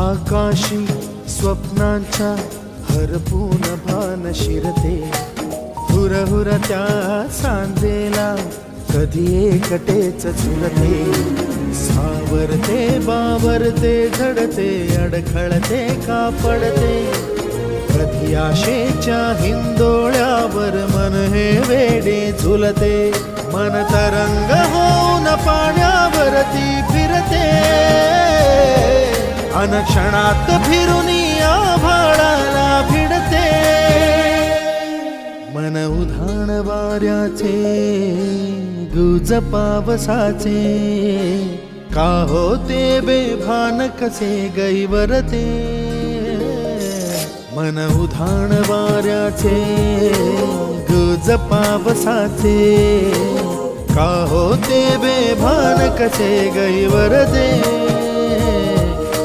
आकाशी स्वप्नांच्या हरपून भान शिरते, हुरहुर त्या सांजेला कधी एकटेच झुलते, सावरते बावरते झडते अडखळते का पडते, कधी आशेच्या हिंदोळ्यावर मन हे वेडे झुलते, मन तरंग होऊन पाण्यावरती फिरते, अनक्षणात फिरून आभाळाला भिडते, मन उधाण वाऱ्याचे गुज पावसाचे, का होते बेभान कसे गैवरते, मन उधाण वाऱ्याचे गुज पावसाचे, का होते बेभान कसे गैवरते.